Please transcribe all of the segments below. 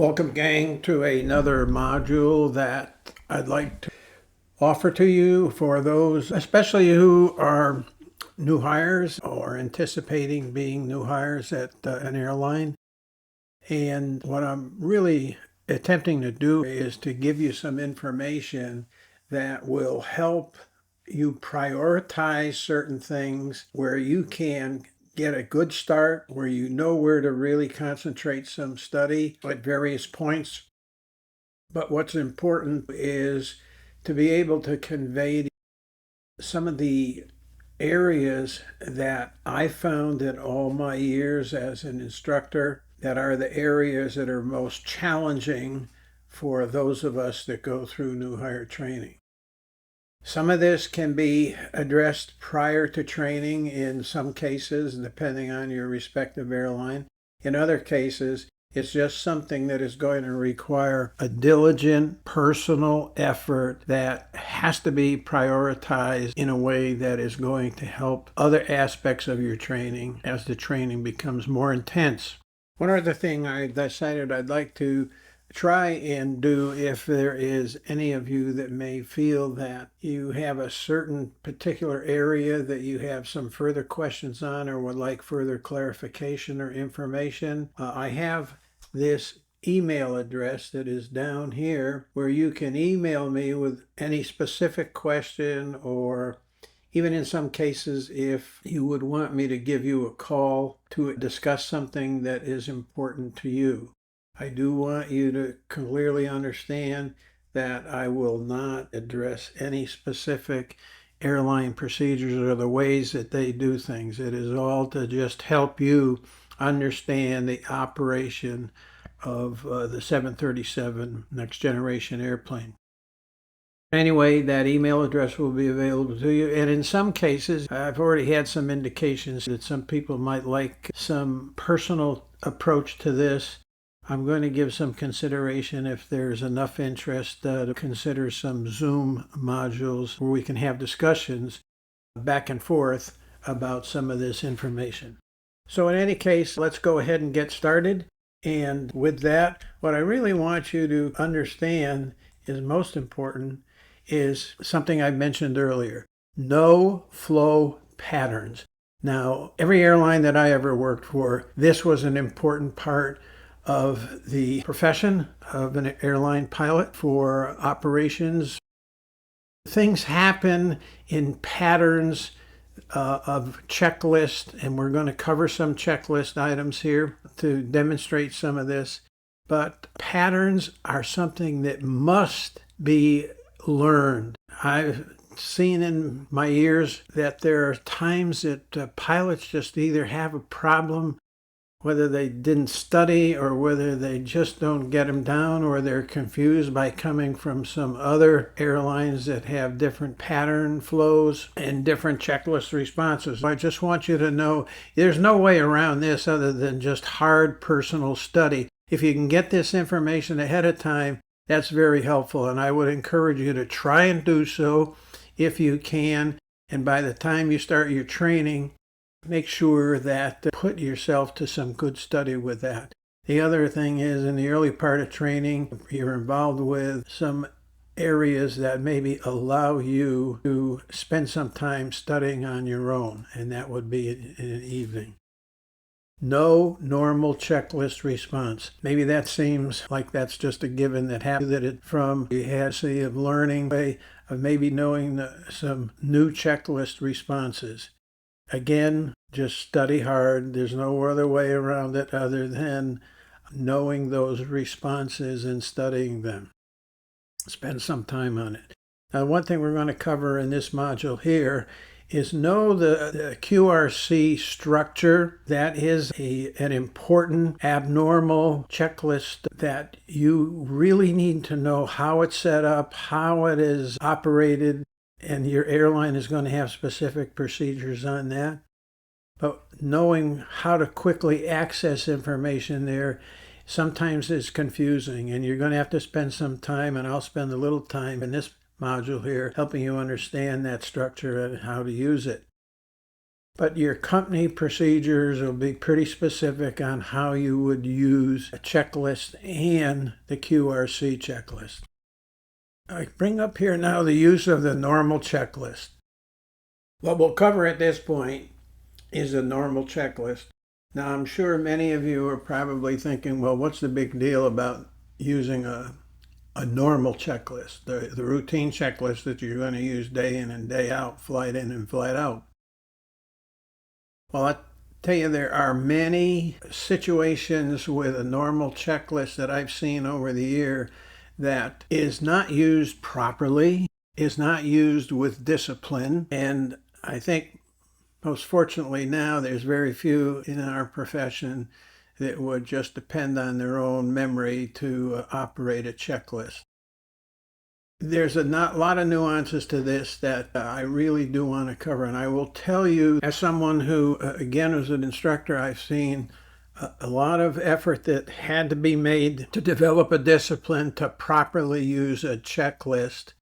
Welcome, gang, to another module that I'd like to offer to you for those, especially who are new hires or anticipating being new hires at an airline. And what I'm really attempting to do is to give you some information that will help you prioritize certain things where you can get a good start, where you know where to really concentrate some study at various points. But what's important is to be able to convey some of the areas that I found in all my years as an instructor that are the areas that are most challenging for those of us that go through new hire training. Some of this can be addressed prior to training in some cases, depending on your respective airline. In other cases, it's just something that is going to require a diligent personal effort that has to be prioritized in a way that is going to help other aspects of your training as the training becomes more intense. One other thing I decided I'd like to try and do, if there is any of you that may feel that you have a certain particular area that you have some further questions on or would like further clarification or information, I have this email address that is down here where you can email me with any specific question, or even in some cases, if you would want me to give you a call to discuss something that is important to you. I do want you to clearly understand that I will not address any specific airline procedures or the ways that they do things. It is all to just help you understand the operation of the 737 next generation airplane. Anyway, that email address will be available to you. And in some cases, I've already had some indications that some people might like some personal approach to this. I'm going to give some consideration, if there's enough interest, to consider some Zoom modules where we can have discussions back and forth about some of this information. So in any case, let's go ahead and get started. And with that, what I really want you to understand is most important is something I mentioned earlier: no flow patterns. Now, every airline that I ever worked for, this was an important part of the profession of an airline pilot for operations. Things happen in patterns of checklist, and we're going to cover some checklist items here to demonstrate some of this. But patterns are something that must be learned. I've seen in my years that there are times that pilots just either have a problem, whether they didn't study or whether they just don't get them down, or they're confused by coming from some other airlines that have different pattern flows and different checklist responses. I just want you to know there's no way around this other than just hard personal study. If you can get this information ahead of time, that's very helpful, and I would encourage you to try and do so if you can. And by the time you start your training, make sure that put yourself to some good study with that. The other thing is, in the early part of training, you're involved with some areas that maybe allow you to spend some time studying on your own, and that would be in an evening. No normal checklist response. Maybe that seems like that's just a given that happened, that it from you had say of learning way of maybe knowing some new checklist responses. Again, just study hard. There's no other way around it other than knowing those responses and studying them. Spend some time on it. Now, one thing we're going to cover in this module here is know the QRC structure. That is an important abnormal checklist that you really need to know how it's set up, how it is operated, and your airline is going to have specific procedures on that. But knowing how to quickly access information there sometimes is confusing, and you're going to have to spend some time, and I'll spend a little time in this module here helping you understand that structure and how to use it. but your company procedures will be pretty specific on how you would use a checklist and the QRC checklist. I bring up here now the use of the normal checklist. What we'll cover at this point is a normal checklist. Now, I'm sure many of you are probably thinking, well, what's the big deal about using a normal checklist, the routine checklist that you're going to use day in and day out, flight in and flight out? Well, I tell you, there are many situations with a normal checklist that I've seen over the year that is not used properly, is not used with discipline, and I think most fortunately now there's very few in our profession that would just depend on their own memory to operate a checklist. There's a lot of nuances to this that I really do want to cover, and I will tell you, as someone who, again, as an instructor, I've seen a lot of effort that had to be made to develop a discipline to properly use a checklist.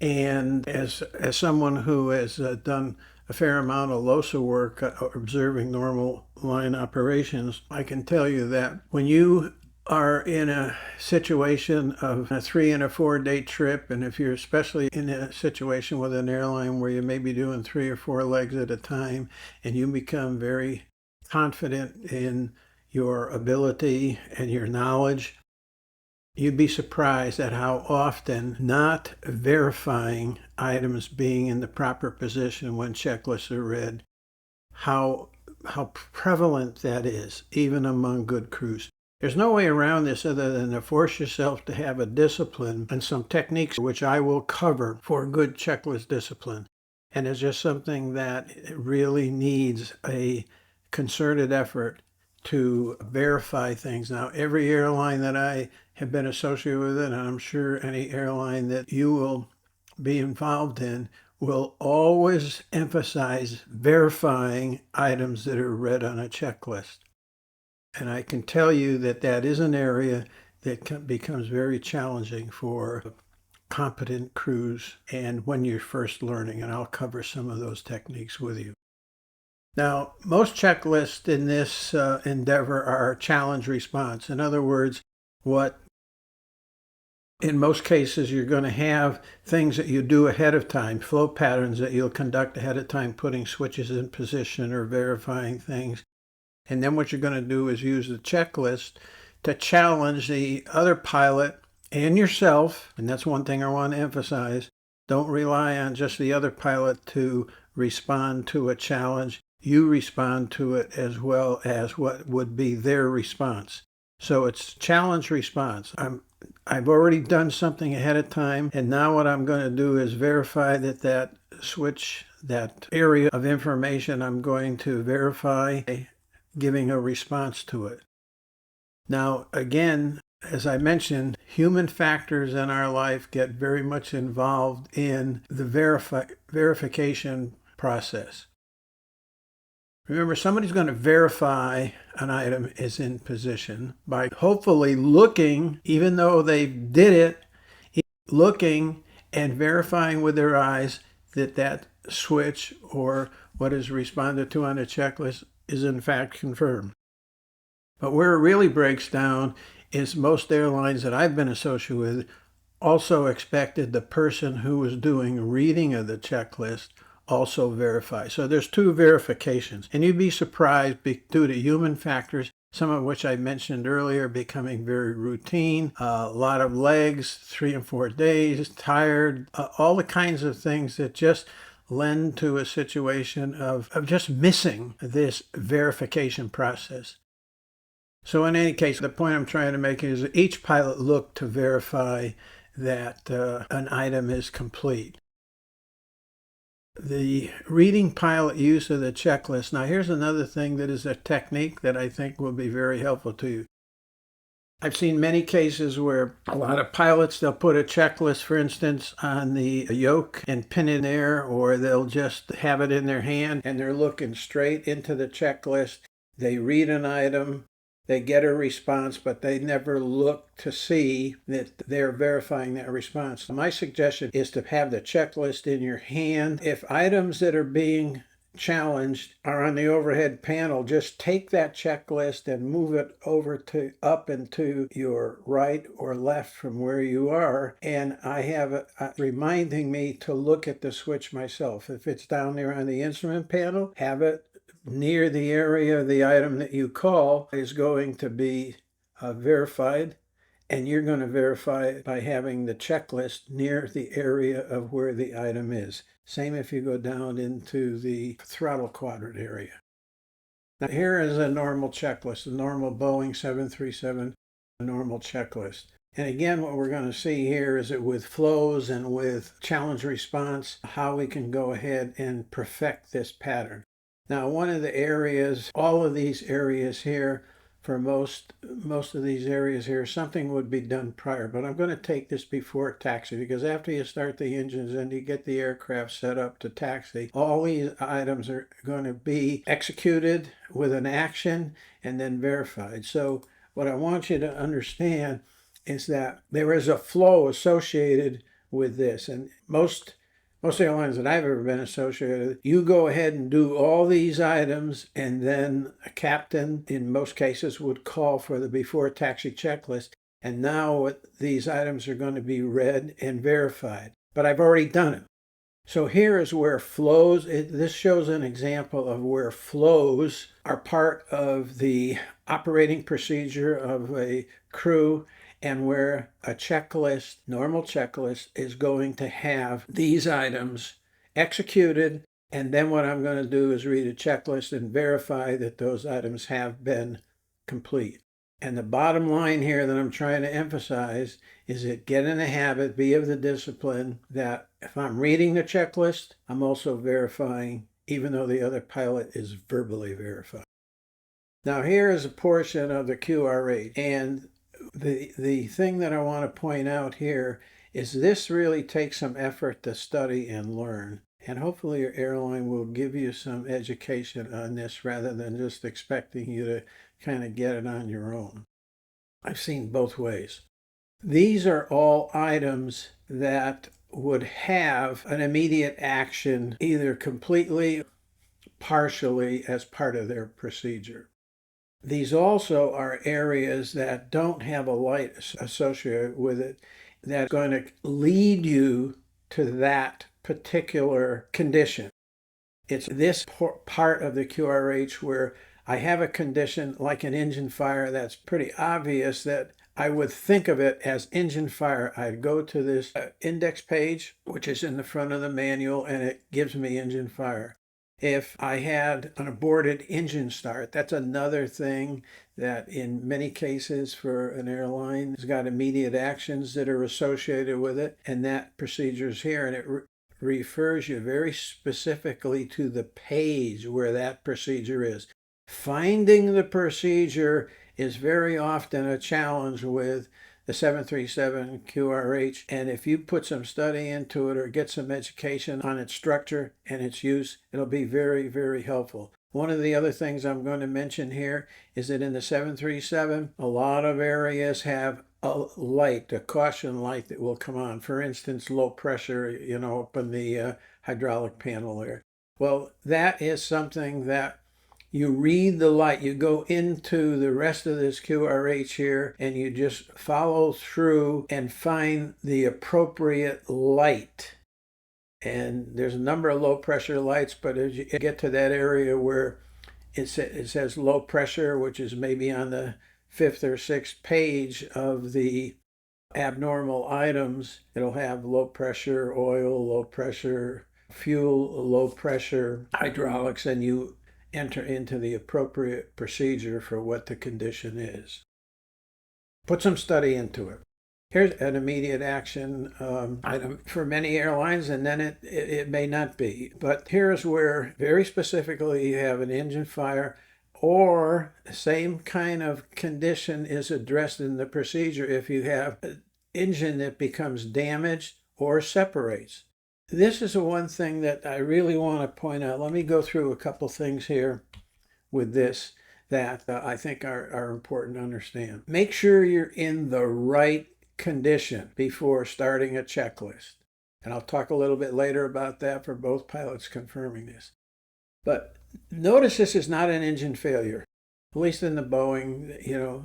And as someone who has done a fair amount of LOSA work observing normal line operations, I can tell you that when you are in a situation of a 3 and a 4 day trip, and if you're especially in a situation with an airline where you may be doing 3 or 4 legs at a time, and you become very confident in your ability and your knowledge, you'd be surprised at how often not verifying items being in the proper position when checklists are read, how prevalent that is, even among good crews. There's no way around this other than to force yourself to have a discipline and some techniques which I will cover for good checklist discipline. And it's just something that really needs a concerted effort to verify things. Now, every airline that I have been associated with, and I'm sure any airline that you will be involved in, will always emphasize verifying items that are read on a checklist. And I can tell you that that is an area that becomes very challenging for competent crews and when you're first learning, and I'll cover some of those techniques with you. Now, most checklists in this endeavor are challenge response. In other words, in most cases, you're going to have things that you do ahead of time, flow patterns that you'll conduct ahead of time, putting switches in position or verifying things. And then what you're going to do is use the checklist to challenge the other pilot and yourself. And that's one thing I want to emphasize. Don't rely on just the other pilot to respond to a challenge. You respond to it as well as what would be their response. So it's challenge response. I've already done something ahead of time, and now what I'm going to do is verify that switch, that area of information, I'm going to verify giving a response to it. Now, again, as I mentioned, human factors in our life get very much involved in the verification process. Remember, somebody's going to verify an item is in position by hopefully looking, even though they did it, looking and verifying with their eyes that switch or what is responded to on a checklist is in fact confirmed. But where it really breaks down is most airlines that I've been associated with also expected the person who was doing reading of the checklist also verify. So there's two verifications, and you'd be surprised due to human factors, some of which I mentioned earlier, becoming very routine, a lot of legs, 3 and 4 days, tired, all the kinds of things that just lend to a situation of just missing this verification process. So in any case, the point I'm trying to make is that each pilot looked to verify that an item is complete. The reading pilot use of the checklist. Now here's another thing that is a technique that I think will be very helpful to you. I've seen many cases where a lot of pilots, they'll put a checklist, for instance, on the yoke and pin it there, or they'll just have it in their hand and they're looking straight into the checklist. They read an item, they get a response, but they never look to see that they're verifying that response. My suggestion is to have the checklist in your hand. If items that are being challenged are on the overhead panel, just take that checklist and move it over to up and to your right or left from where you are. And I have it reminding me to look at the switch myself. If it's down there on the instrument panel, have it near the area of the item that you call is going to be verified. And you're going to verify it by having the checklist near the area of where the item is. Same if you go down into the throttle quadrant area. Now here is a normal checklist, a normal Boeing 737 normal checklist. And again, what we're going to see here is that with flows and with challenge response, how we can go ahead and perfect this pattern. Now, one of the areas, all of these areas here, for most of these areas here, something would be done prior, but I'm going to take this before taxi, because after you start the engines and you get the aircraft set up to taxi, all these items are going to be executed with an action and then verified. So what I want you to understand is that there is a flow associated with this, and most airlines that I've ever been associated with, you go ahead and do all these items, and then a captain, in most cases, would call for the before taxi checklist. And now these items are going to be read and verified. But I've already done it. So here is where flows, this shows an example of where flows are part of the operating procedure of a crew, and where a checklist, normal checklist, is going to have these items executed. And then what I'm going to do is read a checklist and verify that those items have been complete. And the bottom line here that I'm trying to emphasize is that get in the habit, be of the discipline that if I'm reading the checklist, I'm also verifying, even though the other pilot is verbally verifying. Now here is a portion of the QRH, and the thing that I want to point out here is this really takes some effort to study and learn. And hopefully your airline will give you some education on this rather than just expecting you to kind of get it on your own. I've seen both ways. These are all items that would have an immediate action, either completely, partially, as part of their procedure. These also are areas that don't have a light associated with it that's going to lead you to that particular condition. It's this part of the QRH where I have a condition like an engine fire that's pretty obvious that I would think of it as engine fire. I'd go to this index page, which is in the front of the manual, and it gives me engine fire. If I had an aborted engine start, that's another thing that in many cases for an airline has got immediate actions that are associated with it, and that procedure's here, and it refers you very specifically to the page where that procedure is. Finding the procedure is very often a challenge with the 737 QRH, and if you put some study into it or get some education on its structure and its use, it'll be very, very helpful. One of the other things I'm going to mention here is that in the 737, a lot of areas have a light, a caution light that will come on. For instance, low pressure, up in the hydraulic panel there. Well, that is something that you read the light, you go into the rest of this QRH here, and you just follow through and find the appropriate light. And there's a number of low pressure lights, but as you get to that area where it says low pressure, which is maybe on the 5th or 6th page of the abnormal items, it'll have low pressure oil, low pressure fuel, low pressure hydraulics, and you enter into the appropriate procedure for what the condition is. Put some study into it. Here's an immediate action item for many airlines, and then it may not be. But here's where very specifically you have an engine fire, or the same kind of condition is addressed in the procedure if you have an engine that becomes damaged or separates. This is the one thing that I really want to point out. Let me go through a couple things here with this that I think are important to understand. Make sure you're in the right condition before starting a checklist. And I'll talk a little bit later about that for both pilots confirming this. But notice this is not an engine failure. At least in the Boeing,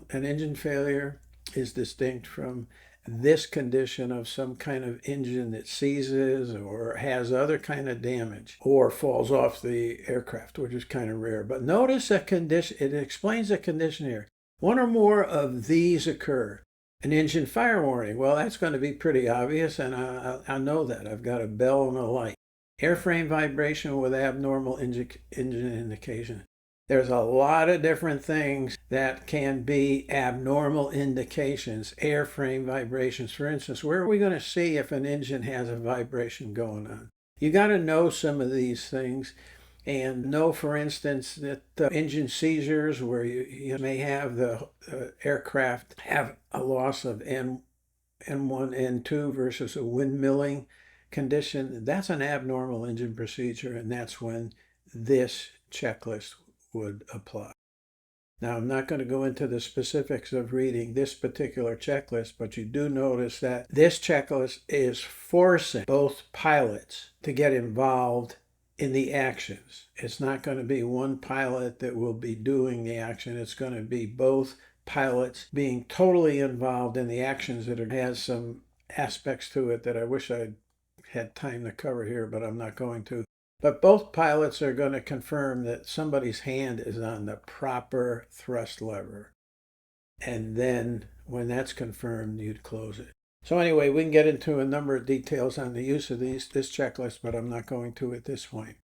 an engine failure is distinct from this condition of some kind of engine that seizes or has other kind of damage or falls off the aircraft, which is kind of rare. But notice a condition, it explains a condition here. One or more of these occur. An engine fire warning. Well, that's going to be pretty obvious, and I know that. I've got a bell and a light. Airframe vibration with abnormal engine indication. There's a lot of different things that can be abnormal indications. Airframe vibrations, for instance, where are we going to see if an engine has a vibration going on? You got to know some of these things and know, for instance, that engine seizures, where you may have the aircraft have a loss of N1, N2 versus a windmilling condition, that's an abnormal engine procedure, and that's when this checklist would apply. Now, I'm not going to go into the specifics of reading this particular checklist, but you do notice that this checklist is forcing both pilots to get involved in the actions. It's not going to be one pilot that will be doing the action. It's going to be both pilots being totally involved in the actions. That has some aspects to it that I wish I'd had time to cover here, but I'm not going to. But both pilots are going to confirm that somebody's hand is on the proper thrust lever. And then when that's confirmed, you'd close it. So anyway, we can get into a number of details on the use of this checklist, but I'm not going to at this point.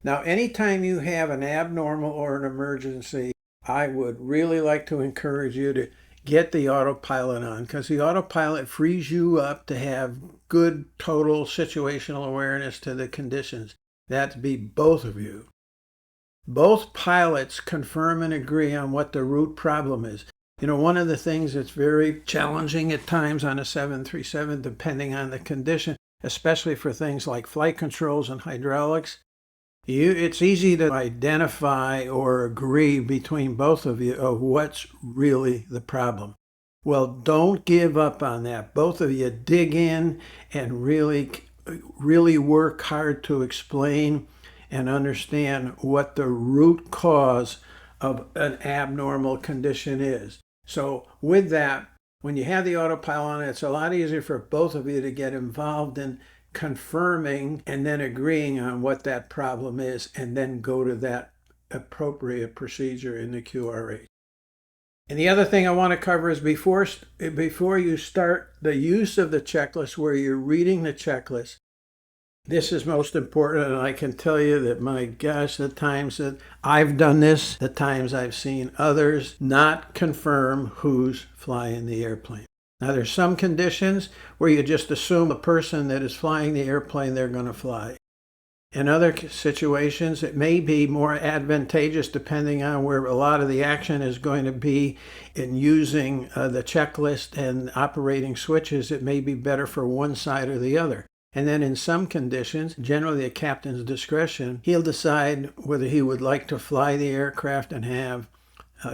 Now, anytime you have an abnormal or an emergency, I would really like to encourage you to get the autopilot on, because the autopilot frees you up to have good total situational awareness to the conditions. That'd be both of you. Both pilots confirm and agree on what the root problem is. One of the things that's very challenging at times on a 737, depending on the condition, especially for things like flight controls and hydraulics, it's easy to identify or agree between both of you of what's really the problem. Well, don't give up on that. Both of you dig in and really work hard to explain and understand what the root cause of an abnormal condition is. So with that, when you have the autopilot on, it's a lot easier for both of you to get involved in confirming and then agreeing on what that problem is, and then go to that appropriate procedure in the QRH. And the other thing I want to cover is before you start the use of the checklist, where you're reading the checklist, this is most important. And I can tell you that, my gosh, the times that I've done this, the times I've seen others not confirm who's flying the airplane. Now, there's some conditions where you just assume the person that is flying the airplane, they're going to fly. In other situations, it may be more advantageous, depending on where a lot of the action is going to be in using the checklist and operating switches. It may be better for one side or the other. And then in some conditions, generally at captain's discretion, he'll decide whether he would like to fly the aircraft and have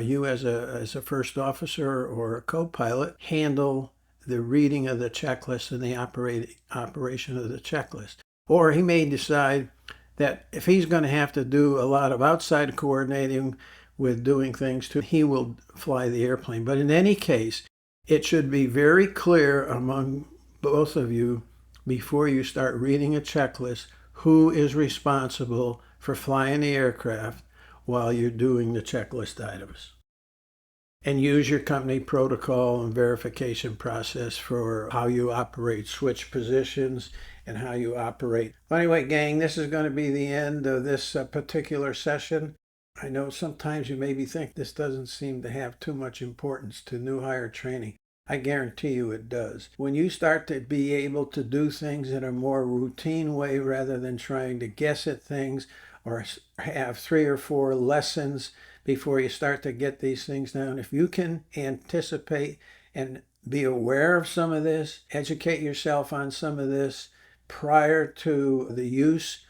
you as a first officer or a co-pilot handle the reading of the checklist and the operation of the checklist. Or he may decide that if he's going to have to do a lot of outside coordinating with doing things too, he will fly the airplane. But in any case, it should be very clear among both of you before you start reading a checklist who is responsible for flying the aircraft while you're doing the checklist items. And use your company protocol and verification process for how you operate switch positions and how you operate. Anyway, gang, this is going to be the end of this particular session. I know sometimes you maybe think this doesn't seem to have too much importance to new hire training. I guarantee you it does. When you start to be able to do things in a more routine way rather than trying to guess at things or have 3 or 4 lessons before you start to get these things down, if you can anticipate and be aware of some of this, educate yourself on some of this prior to the use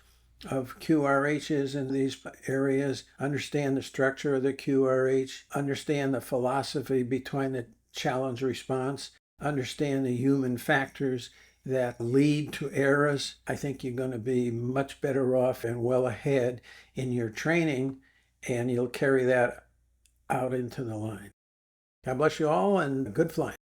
of QRHs in these areas, understand the structure of the QRH, understand the philosophy between the challenge response, understand the human factors that lead to errors, I think you're going to be much better off and well ahead in your training, and you'll carry that out into the line. God bless you all, and good flying.